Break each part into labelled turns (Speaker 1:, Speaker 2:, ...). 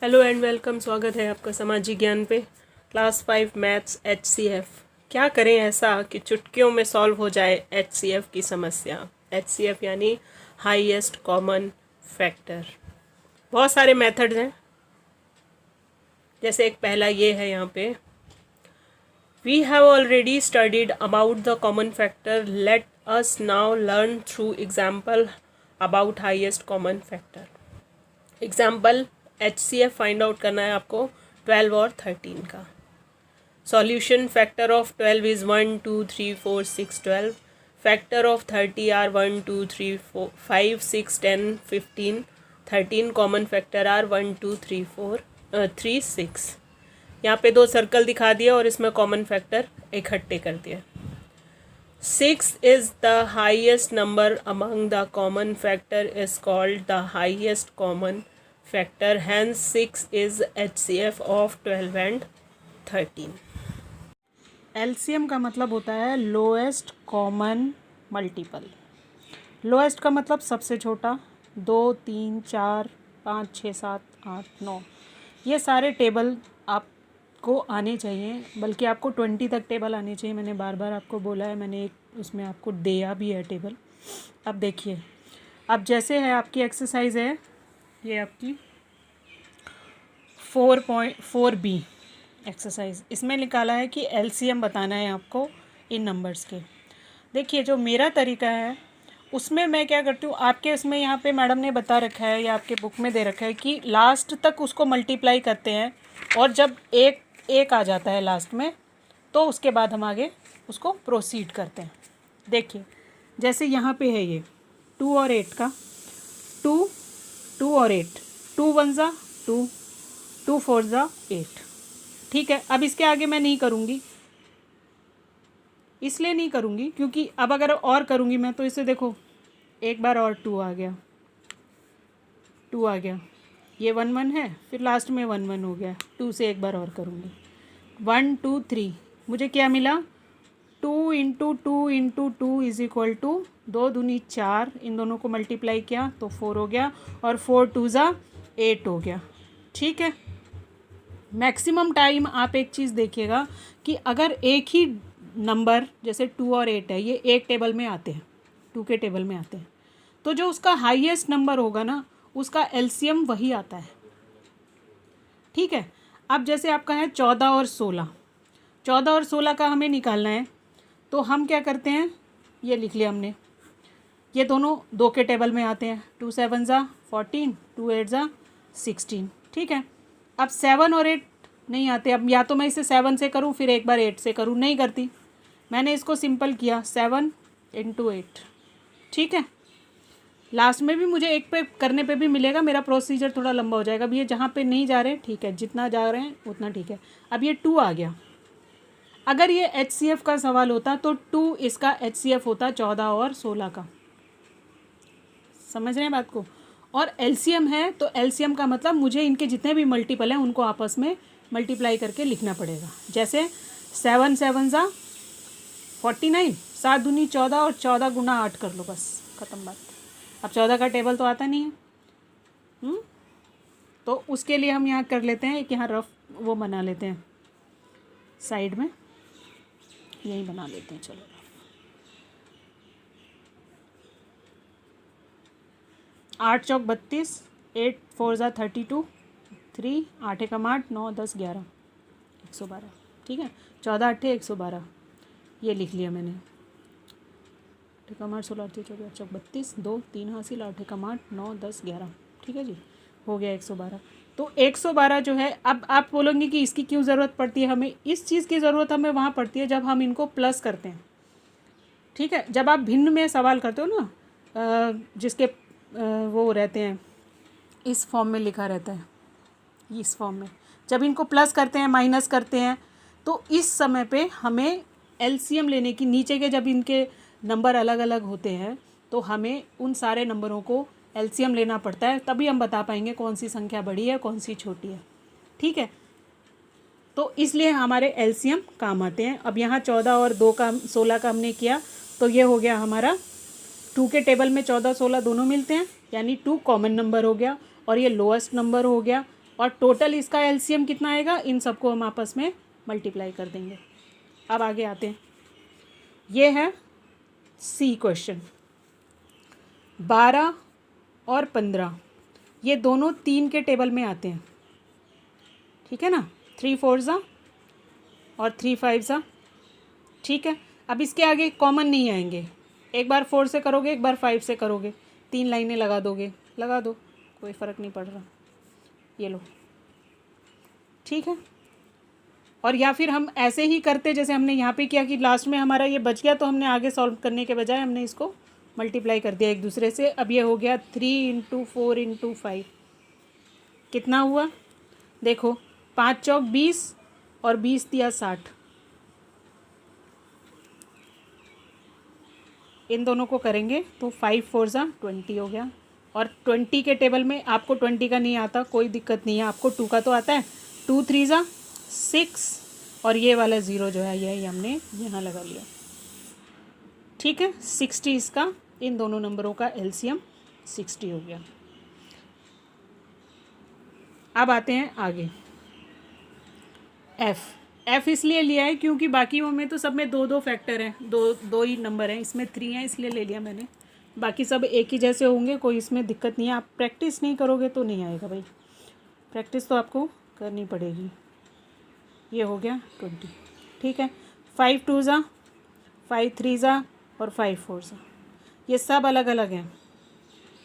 Speaker 1: Hello and welcome. स्वागत है आपका सामाजिक ज्ञान पे। Class 5 maths HCF। क्या करें ऐसा कि चुटकियों में सॉल्व हो जाए HCF की समस्या। HCF यानी हाईएस्ट कॉमन फैक्टर। बहुत सारे मेथड्स हैं, जैसे एक पहला ये है यहाँ पे, we have already studied about the common factor, let us now learn through example about highest common factor. Example HCF find out करना है आपको 12 और 13 का। Solution factor of 12 is 1 2 3 4 6 12। Factor of 30 are 1 2 3 4 5 6 10 15। 13 common factor are 1 2 3 4 3 6। यहाँ पे दो circle दिखा दिया और इसमें कॉमन फैक्टर इकट्ठे कर दिया। 6 is the highest number among the common factor is called the highest common factor, hence 6 is HCF of 12 and 13।
Speaker 2: LCM का मतलब होता है लोएस्ट कॉमन मल्टीपल। लोएस्ट का मतलब सबसे छोटा, 2 3 4 5 6 7 8 9, ये सारे टेबल आपको आने चाहिए, बल्कि आपको 20 तक टेबल आने चाहिए। मैंने बार बार आपको बोला है, मैंने एक उसमें आपको दिया भी है टेबल। अब देखिए, अब जैसे है आपकी एक्सरसाइज है, ये आपकी 4.4B एक्सरसाइज, इसमें निकाला है कि एलसीएम बताना है आपको इन नंबर्स के। देखिए, जो मेरा तरीका है उसमें मैं क्या करती हूँ, आपके उसमें यहाँ पे मैडम ने बता रखा है या आपके बुक में दे रखा है कि लास्ट तक उसको मल्टीप्लाई करते हैं, और जब एक आ जाता है लास्ट में तो उसके बाद हम आगे उसको प्रोसीड करते हैं। देखिए, जैसे यहाँ पे है ये 2 और 8 का, 2 और 8, 2 1 ज़ा 2, 2 4 ज़ा 8। ठीक है, अब इसके आगे मैं नहीं करूँगी, इसलिए नहीं करूँगी क्योंकि अब अगर और करूँगी मैं तो इसे देखो, एक बार और 2 आ गया, 2 आ गया, ये 1 1 है, फिर लास्ट में 1 1 हो गया, 2 से एक बार और करूँगी, 1 2 3, मुझे क्या मिला, 2 into 2 into 2 is equal to 2 दूनी 4, इन दोनों को मल्टीप्लाई किया तो 4 हो गया, और 4 2 ज़ा 8 हो गया। ठीक है, मैक्सिमम टाइम आप एक चीज़ देखिएगा कि अगर एक ही नंबर जैसे 2 और 8 है, ये एक टेबल में आते हैं, 2 के टेबल में आते हैं, तो जो उसका हाईएस्ट नंबर होगा ना, उसका एलसीएम वही आता है। ठीक है, अब जैसे आपका है 14 और 16, 14 और 16 का हमें निकालना है, तो हम क्या करते हैं, ये लिख लिया हमने, ये दोनों 2 के टेबल में आते हैं, 2 7 ज़ा 14, 2 8 ज़ा 16। ठीक है, अब 7 और 8 नहीं आते, अब या तो मैं इसे 7 से करूँ फिर एक बार 8 से करूँ, नहीं करती, मैंने इसको सिंपल किया 7 इंटू 8। ठीक है, लास्ट में भी मुझे एक पे करने पे भी मिलेगा, मेरा प्रोसीजर थोड़ा लंबा हो जाएगा। अब ये जहाँ पे नहीं जा रहे, ठीक है, जितना जा रहे हैं उतना ठीक है। अब ये 2 आ गया, अगर ये HCF का सवाल होता तो 2 इसका HCF होता 14 और 16 का। समझ रहे हैं बात को? और LCM है तो LCM का मतलब मुझे इनके जितने भी मल्टीपल हैं उनको आपस में मल्टीप्लाई करके लिखना पड़ेगा। जैसे 7 7 ज़ा 49, 7 दूनी 14, और 14 गुना 8 कर लो, बस ख़त्म बात। अब 14 का टेबल तो आता नहीं है, तो उसके लिए हम यहाँ कर लेते हैं, एक यहाँ रफ वो बना लेते हैं, साइड में यही बना लेते हैं। चलो, 8 चौक 32, 8 4 ज़ा 32, 3 8 एकम 8, 9 10 11 112। ठीक है, 14 8 112, ये लिख लिया मैंने। 8 एकम 8 16 8 24 चौक 32, 2 3 हासिल, 8 एकम 8 9 10 11। ठीक है जी, हो गया 112। तो 112 जो है, अब आप बोलेंगे कि इसकी क्यों ज़रूरत पड़ती है हमें, इस चीज़ की ज़रूरत हमें वहाँ पड़ती है जब हम इनको प्लस करते हैं। ठीक है, जब आप भिन्न में सवाल करते हो ना, जिसके वो रहते हैं, इस फॉर्म में लिखा रहता है, इस फॉर्म में जब इनको प्लस करते हैं माइनस करते हैं, तो इस समय पे हमें एलसीएम लेने की, नीचे के जब इनके नंबर अलग अलग होते हैं तो हमें उन सारे नंबरों को एलसीएम लेना पड़ता है, तभी हम बता पाएंगे कौन सी संख्या बड़ी है कौन सी छोटी है। ठीक है, तो इसलिए हमारे एलसीएम काम आते हैं। अब यहाँ 14 और 2 का 16 का हमने किया, तो ये हो गया हमारा 2 के टेबल में 14 16 दोनों मिलते हैं, यानी 2 कॉमन नंबर हो गया, और ये लोएस्ट नंबर हो गया। और टोटल इसका एलसीएम कितना आएगा, इन सबको हम आपस में मल्टीप्लाई कर देंगे। अब आगे आते हैं, ये है सी क्वेश्चन। 12 और 15 ये दोनों 3 के टेबल में आते हैं, ठीक है ना, 3 4 ज़ा और 3 5 ज़ा, ठीक है। अब इसके आगे कॉमन नहीं आएंगे, एक बार 4 से करोगे, एक बार 5 से करोगे, 3 लाइनें लगा दोगे, लगा दो, कोई फ़र्क नहीं पड़ रहा, ये लो, ठीक है। और या फिर हम ऐसे ही करते जैसे हमने यहाँ पे किया कि लास्ट में हमारा ये बच गया, तो हमने आगे सॉल्व करने के बजाय हमने इसको मल्टीप्लाई कर दिया एक दूसरे से। अब ये हो गया 3 × 4 × 5, कितना हुआ देखो, 5 चौक 20 और 20 दिया 60, इन दोनों को करेंगे तो 5 4 ज़ा 20 हो गया। और 20 के टेबल में आपको 20 का नहीं आता, कोई दिक्कत नहीं है, आपको 2 का तो आता है, 2 3 ज़ा 6 और ये वाला 0 जो है यही हमने यहाँ लगा लिया, ठीक है। 60 इसका, इन दोनों नंबरों का एलसीएम 60 हो गया। अब आते हैं आगे, एफ इसलिए लिया है क्योंकि बाकियों में तो सब में 2 फैक्टर हैं, दो ही नंबर हैं, इसमें 3 हैं इसलिए ले लिया मैंने। बाकी सब एक ही जैसे होंगे, कोई इसमें दिक्कत नहीं है। आप प्रैक्टिस नहीं करोगे तो नहीं आएगा भाई, प्रैक्टिस तो आपको करनी पड़ेगी। ये हो गया 20, ठीक है। 5 2 ज़ा 5 3 ज़ा और 5 4 ज़ा, ये सब अलग अलग हैं।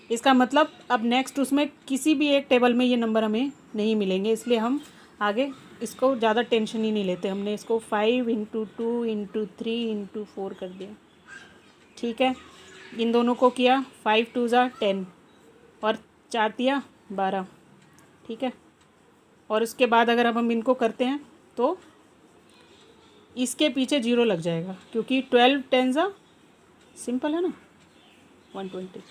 Speaker 2: इसका मतलब अब नेक्स्ट उसमें किसी भी एक टेबल में ये नंबर हमें नहीं मिलेंगे, इसलिए हम आगे इसको ज़्यादा टेंशन ही नहीं लेते। हमने इसको 5 × 2 × 3 × 4 कर दिया, ठीक है। इन दोनों को किया, 5 2 ज़ा 10 और 4 दिया 12, ठीक है। और उसके बाद अगर अब हम इनको करते हैं तो इसके पीछे 0 लग जाएगा, क्योंकि 12 10 ज़ा सिंपल है ना, 120।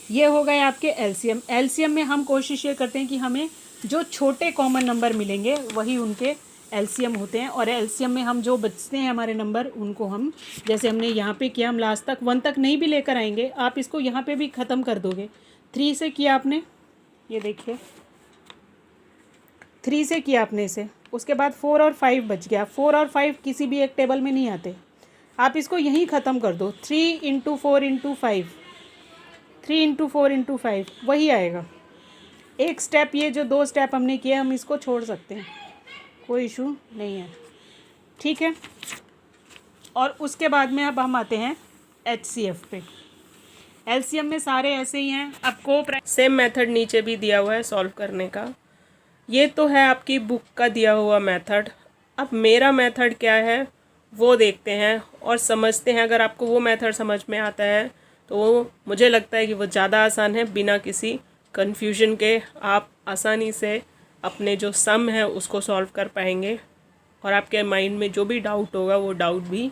Speaker 2: ये हो गए आपके एलसीएम। एलसीएम में हम कोशिश ये करते हैं कि हमें जो छोटे कॉमन नंबर मिलेंगे वही उनके एलसीएम होते हैं, और एलसीएम में हम जो बचते हैं हमारे नंबर, उनको हम, जैसे हमने यहाँ पे किया, हम लास्ट तक 1 तक नहीं भी लेकर आएंगे, आप इसको यहाँ पे भी ख़त्म कर दोगे। 3 से किया आपने, ये देखिए 3 से किया आपने इसे, उसके बाद 4 और 5 बच गया। 4 और 5 किसी भी एक टेबल में नहीं आते, आप इसको यहीं ख़त्म कर दो। 3 × 4 × 5, 3 × 4 × 5 वही आएगा। एक स्टेप, ये जो 2 स्टेप हमने किए हम इसको छोड़ सकते हैं, कोई इशू नहीं है, ठीक है। और उसके बाद में अब हम आते हैं एचसीएफ पे। एलसीएम में सारे ऐसे ही हैं। आपको
Speaker 1: सेम मेथड नीचे भी दिया हुआ है सॉल्व करने का। ये तो है आपकी बुक का दिया हुआ मेथड। अब मेरा मेथड क्या है वो देखते हैं और समझते हैं। अगर आपको वो मेथड समझ में आता है तो वो मुझे लगता है कि वो ज़्यादा आसान है, बिना किसी कन्फ्यूजन के आप आसानी से अपने जो सम है उसको सॉल्व कर पाएंगे, और आपके माइंड में जो भी डाउट होगा वो डाउट भी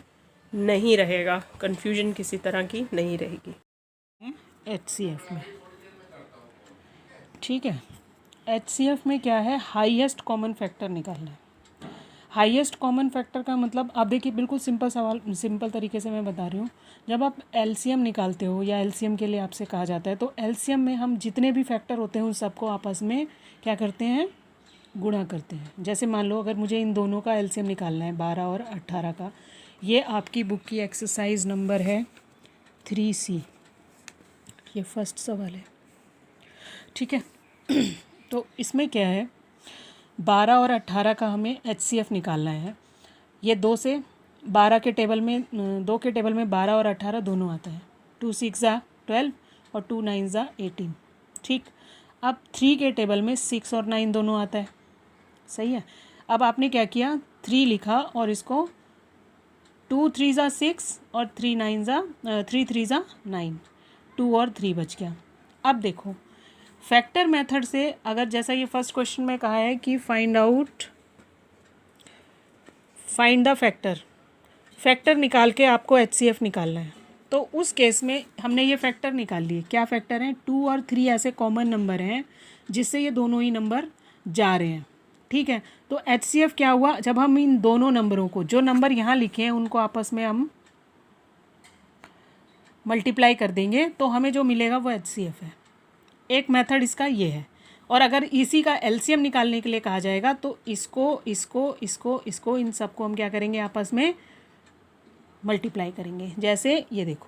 Speaker 1: नहीं रहेगा, कन्फ्यूजन किसी तरह की नहीं रहेगी।
Speaker 2: एचसीएफ में, ठीक है। एचसीएफ में क्या है, हाईएस्ट कॉमन फैक्टर निकालना है। हाईएस्ट कॉमन फैक्टर का मतलब, आप देखिए बिल्कुल सिंपल सवाल, सिंपल तरीके से मैं बता रही हूँ। जब आप एलसीएम निकालते हो या एलसीएम के लिए आपसे कहा जाता है, तो एलसीएम में हम जितने भी फैक्टर होते हैं उन सबको आपस में क्या करते हैं, गुणा करते हैं। जैसे मान लो अगर मुझे इन दोनों का एलसीएम निकालना है 12 और 18 का, ये आपकी बुक की एक्सरसाइज नंबर है 3C, ये फर्स्ट सवाल है, ठीक है। तो इसमें क्या है, 12 और 18 का हमें एचसीएफ निकालना है। ये 2 से 12 के टेबल में, 2 के टेबल में 12 और 18 दोनों आता है। 2 6 ज़ा 12 और 2 9 ज़ा 18, ठीक। अब 3 के टेबल में 6 और 9 दोनों आता है, सही है। अब आपने क्या किया, 3 लिखा और इसको 2 3 ज़ा 6 और 3 3 ज़ा 9, 2 और 3 बच गया। अब देखो फैक्टर मेथड से, अगर जैसा ये फर्स्ट क्वेश्चन में कहा है कि फाइंड द फैक्टर निकाल के आपको एचसीएफ निकालना है, तो उस केस में हमने ये फैक्टर निकाल लिए। क्या फैक्टर हैं, 2 और 3 ऐसे कॉमन नंबर हैं जिससे ये दोनों ही नंबर जा रहे हैं, ठीक है। तो एचसीएफ क्या हुआ, जब हम इन दोनों नंबरों को, जो नंबर यहाँ लिखे हैं उनको आपस में हम मल्टीप्लाई कर देंगे तो हमें जो मिलेगा वो एचसीएफ है। एक मेथड इसका ये है। और अगर इसी का एलसीएम निकालने के लिए कहा जाएगा तो इसको इन सबको हम क्या करेंगे, आपस में मल्टीप्लाई करेंगे। जैसे ये देखो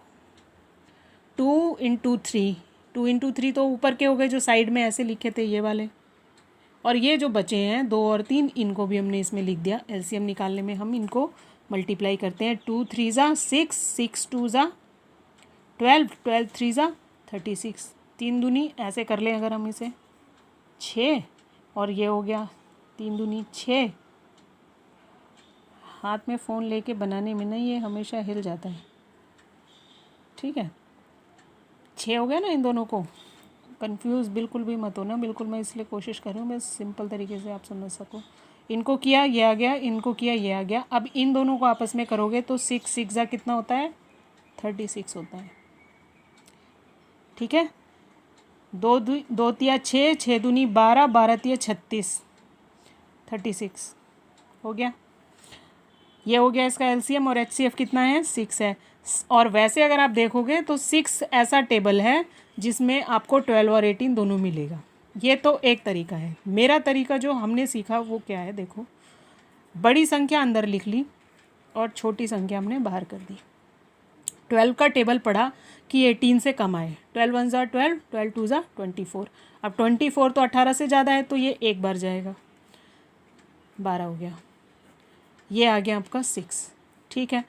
Speaker 2: 2 इंटू 3, 2 इंटू 3 तो ऊपर के हो गए जो साइड में ऐसे लिखे थे ये वाले, और ये जो बचे हैं 2 और 3 इनको भी हमने इसमें लिख दिया। एलसीएम निकालने में हम इनको मल्टीप्लाई करते हैं। 2 3 ज़ा 6, 6 2 ज़ा 12, 12 3 ज़ा 36, 3 दूनी ऐसे कर लें अगर हम इसे 6, और ये हो गया 3 दूनी 6। हाथ में फ़ोन लेके बनाने में ना ये हमेशा हिल जाता है, ठीक है। 6 हो गया ना, इन दोनों को कंफ्यूज बिल्कुल भी मत होना, बिल्कुल मैं इसलिए कोशिश कर रही हूँ बस सिंपल तरीके से आप समझ सको। इनको किया ये आ गया, इनको किया ये आ गया। अब इन दोनों को आपस में करोगे तो 6 6 ज़ा कितना होता है, 36 होता है, ठीक है। 2 तिया 6, 6 दूनी 12, 12 तिया 36, 36 हो गया। ये हो गया इसका एलसीएम, और एचसीएफ कितना है, 6 है। और वैसे अगर आप देखोगे तो 6 ऐसा टेबल है जिसमें आपको 12 और 18 दोनों मिलेगा। ये तो एक तरीका है। मेरा तरीका जो हमने सीखा वो क्या है, देखो बड़ी संख्या अंदर लिख ली और छोटी संख्या हमने बाहर कर दी। 12 का टेबल पढ़ा कि 18 से कम आए, 12 1 ज़ा 12, 12 2 ज़ा 24। अब 24 तो 18 से ज़्यादा है तो ये एक बार जाएगा, 12 हो गया। ये आ गया आपका 6, ठीक है।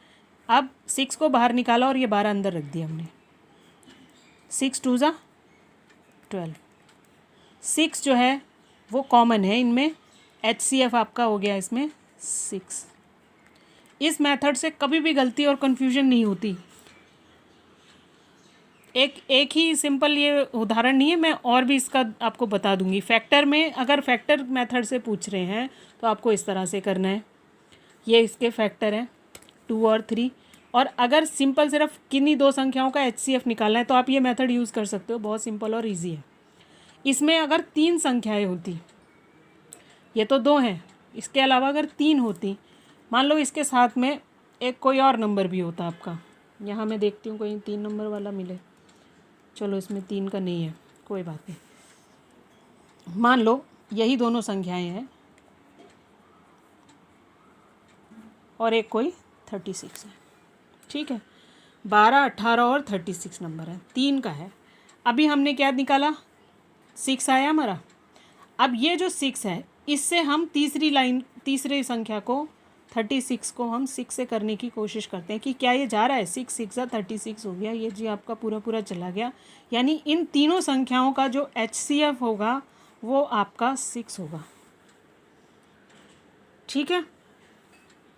Speaker 2: अब 6 को बाहर निकाला और ये 12 अंदर रख दिया हमने। 6 2 ज़ा 12, 6 जो है वो कॉमन है इनमें, एचसीएफ आपका हो गया इसमें 6। इस मेथड से कभी भी गलती और कन्फ्यूजन नहीं होती। एक ही सिंपल ये उदाहरण नहीं है, मैं और भी इसका आपको बता दूंगी। फैक्टर में अगर फैक्टर मेथड से पूछ रहे हैं तो आपको इस तरह से करना है। ये इसके फैक्टर हैं 2 और 3, और अगर सिंपल सिर्फ किन्हीं दो संख्याओं का एचसीएफ निकालना है तो आप ये मेथड यूज़ कर सकते हो, बहुत सिंपल और इजी है। इसमें अगर 3 संख्याएं होती, ये तो 2 हैं, इसके अलावा अगर 3 होती, मान लो इसके साथ में एक कोई और नंबर भी होता आपका, यहाँ मैं देखती हूँ कोई 3 नंबर वाला मिले, चलो इसमें 3 का नहीं है, कोई बात नहीं। मान लो यही दोनों संख्याएं हैं और एक कोई 36 है, ठीक है। 12 18 और 36 नंबर है, 3 का है। अभी हमने क्या निकाला, 6 आया हमारा। अब ये जो 6 है इससे हम तीसरी संख्या को 36 को हम 6 से करने की कोशिश करते हैं कि क्या ये जा रहा है। 6 6 ज़ा 36 हो गया, ये जी आपका पूरा चला गया। यानी इन तीनों संख्याओं का जो एचसीएफ होगा वो आपका 6 होगा, ठीक है।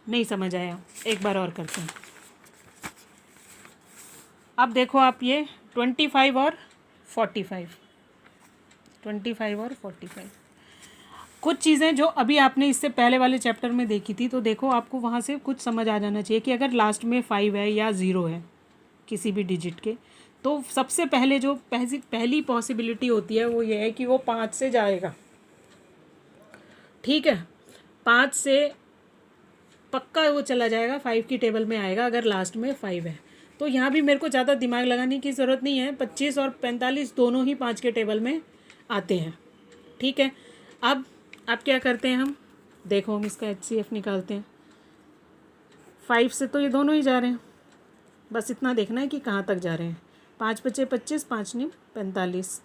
Speaker 2: नहीं समझ आया, एक बार और करते हैं। अब देखो आप ये 25 और 45, 25 और 45 कुछ चीज़ें जो अभी आपने इससे पहले वाले चैप्टर में देखी थी, तो देखो आपको वहाँ से कुछ समझ आ जाना चाहिए कि अगर लास्ट में 5 है या 0 है किसी भी डिजिट के, तो सबसे पहले जो पहली पॉसिबिलिटी होती है वो ये है कि वो 5 से जाएगा, ठीक है। 5 से पक्का वो चला जाएगा, 5 की टेबल में आएगा अगर लास्ट में 5 है। तो यहाँ भी मेरे को ज़्यादा दिमाग लगाने की ज़रूरत नहीं है, 25 और 45 दोनों ही 5 के टेबल में आते हैं, ठीक है। अब क्या करते हैं हम, देखो हम इसका एचसीएफ निकालते हैं। 5 से तो ये दोनों ही जा रहे हैं, बस इतना देखना है कि कहाँ तक जा रहे हैं। 5 बचे 25, 5 नहीं 45।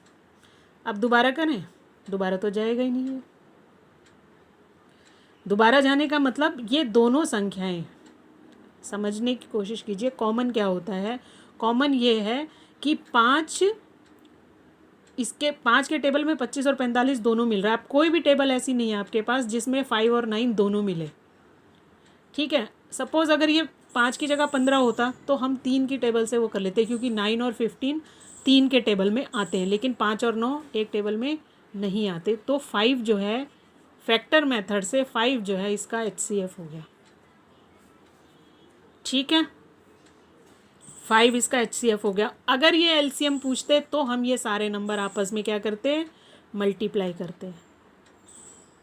Speaker 2: अब दोबारा करें, दोबारा तो जाएगा ही नहीं है। दोबारा जाने का मतलब ये दोनों संख्याएं समझने की कोशिश कीजिए। कॉमन क्या होता है, कॉमन ये है कि 5 के टेबल में 25 और 45 दोनों मिल रहा है। अब कोई भी टेबल ऐसी नहीं है आपके पास जिसमें 5 और 9 दोनों मिले, ठीक है। सपोज़ अगर ये 5 की जगह 15 होता तो हम 3 की टेबल से वो कर लेते, क्योंकि 9 और 15 3 के टेबल में आते हैं, लेकिन 5 और 9 एक टेबल में नहीं आते। तो 5 जो है फैक्टर मेथड से 5 जो है इसका एचसीएफ हो गया, ठीक है। 5 इसका एचसीएफ हो गया। अगर ये एलसीएम पूछते तो हम ये सारे नंबर आपस में क्या करते हैं, मल्टीप्लाई करते हैं,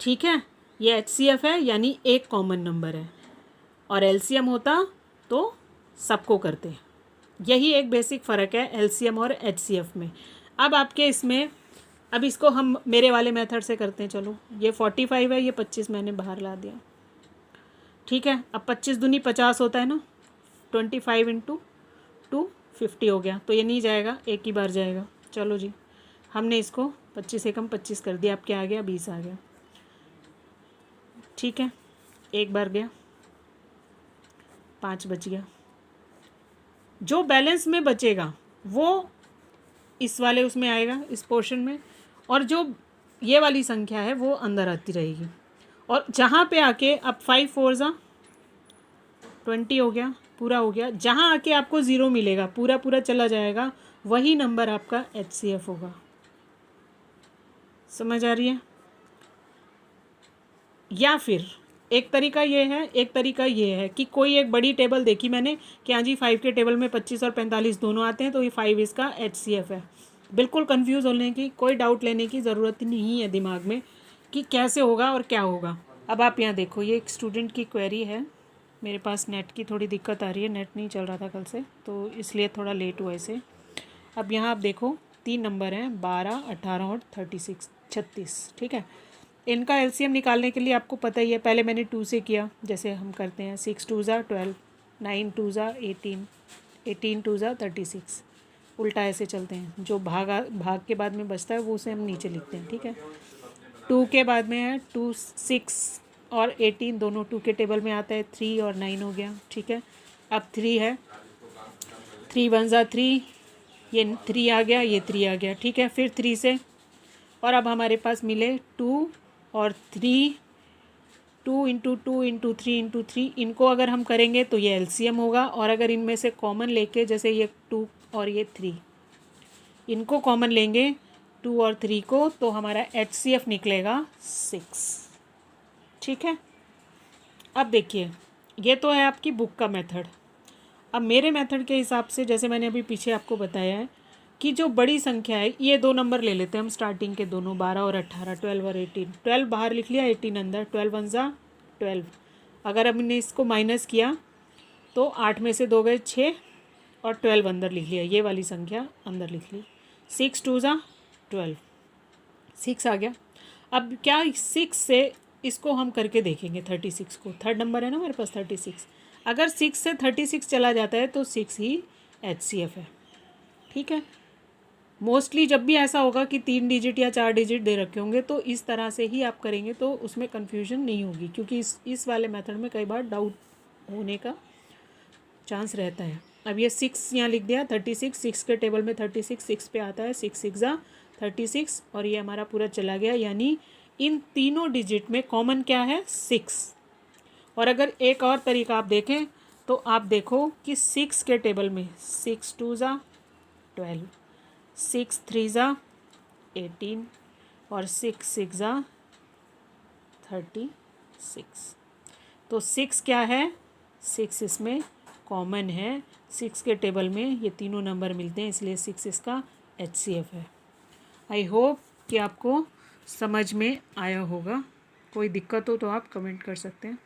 Speaker 2: ठीक है। ये एचसीएफ है यानी एक कॉमन नंबर है, और एलसीएम होता तो सबको करते हैं। यही एक बेसिक फ़र्क है एलसीएम और एचसीएफ में। अब आपके इसमें अब इसको हम मेरे वाले मेथड से करते हैं। चलो, ये 45 है, ये 25 मैंने बाहर ला दिया, ठीक है। अब 25 दूनी 50 होता है ना, 25 इंटू 2 50 हो गया, तो ये नहीं जाएगा, एक ही बार जाएगा। चलो जी, हमने इसको 25 एकम 25 कर दिया। अब क्या आ गया, 20 आ गया, ठीक है। एक बार गया, 5 बच गया। जो बैलेंस में बचेगा वो इस वाले उसमें आएगा, इस पोर्शन में, और जो ये वाली संख्या है वो अंदर आती रहेगी। और जहाँ पे आके अब 5 4 ज़ा 20 हो गया, पूरा हो गया। जहाँ आके आपको 0 मिलेगा, पूरा पूरा चला जाएगा, वही नंबर आपका HCF होगा। समझ आ रही है? या फिर एक तरीका ये है, एक तरीका ये है कि कोई एक बड़ी टेबल देखी मैंने कि हाँ जी 5 के टेबल में 25 और 45 दोनों आते हैं, तो ये 5 इसका HCF है। बिल्कुल कंफ्यूज होने की, कोई डाउट लेने की ज़रूरत नहीं है दिमाग में कि कैसे होगा और क्या होगा। अब आप यहाँ देखो, ये एक स्टूडेंट की क्वेरी है। मेरे पास नेट की थोड़ी दिक्कत आ रही है, नेट नहीं चल रहा था कल से, तो इसलिए थोड़ा लेट हुआ इसे। अब यहाँ आप देखो 3 नंबर हैं, 12, 18 और 36, ठीक है। इनका LCM निकालने के लिए आपको पता ही है, पहले मैंने 2 से किया, जैसे हम करते हैं। 6 2 ज़ा 12, 9 2 ज़ा 18, 18 2 ज़ा 36। उल्टा ऐसे चलते हैं, जो भाग के बाद में बचता है वो उसे हम नीचे लिखते हैं, ठीक है। 2 के बाद में है 2, 6 और 18 दोनों 2 के टेबल में आता है। 3 और 9 हो गया, ठीक है। अब 3 है, 3 1 ज़ा 3, ये 3 आ गया, ये 3 आ गया, ठीक है। फिर 3 से, और अब हमारे पास मिले 2 और 3, 2 इंटू 2 इंटू 3 इंटू 3। इनको अगर हम करेंगे तो ये LCM होगा, और अगर इनमें से कॉमन लेके, जैसे ये 2 और ये 3, इनको कॉमन लेंगे 2 और 3 को, तो हमारा HCF निकलेगा 6, ठीक है। अब देखिए, ये तो है आपकी बुक का मेथड। अब मेरे मेथड के हिसाब से, जैसे मैंने अभी पीछे आपको बताया है कि जो बड़ी संख्या है, ये 2 नंबर ले लेते हैं हम स्टार्टिंग के दोनों, 12 और 18, 12 और 18। 12 बाहर लिख लिया, 18 अंदर, 12 1 ज़ा 12। अगर हमने इसको माइनस किया तो 8 में से 2 गए 6, और 12 अंदर लिख लिया, ये वाली संख्या अंदर लिख ली। 6 2 ज़ा 12, 6 आ गया। अब क्या 6 से इसको हम करके देखेंगे, 36 को, 3rd नंबर है ना हमारे पास 36। अगर 6 से 36 चला जाता है तो 6 ही HCF है, ठीक है। मोस्टली जब भी ऐसा होगा कि 3 डिजिट या 4 डिजिट दे रखे होंगे, तो इस तरह से ही आप करेंगे, तो उसमें कन्फ्यूजन नहीं होगी, क्योंकि इस वाले मेथड में कई बार डाउट होने का चांस रहता है। अब ये 6 यहाँ लिख दिया, 36, 6 के टेबल में 36, 6 पे आता है, 6 6 ज़ा 36, और ये हमारा पूरा चला गया। यानी इन तीनों डिजिट में कॉमन क्या है, 6। और अगर एक और तरीका आप देखें तो आप देखो कि 6 के टेबल में 6 2 ज़ा 12, 6 3 ज़ा 18, और 6 6 ज़ा 36। तो 6 क्या है, 6 इसमें कॉमन है। 6 के टेबल में ये तीनों नंबर मिलते हैं, इसलिए 6 इसका HCF है। आई होप कि आपको समझ में आया होगा। कोई दिक्कत हो तो आप कमेंट कर सकते हैं।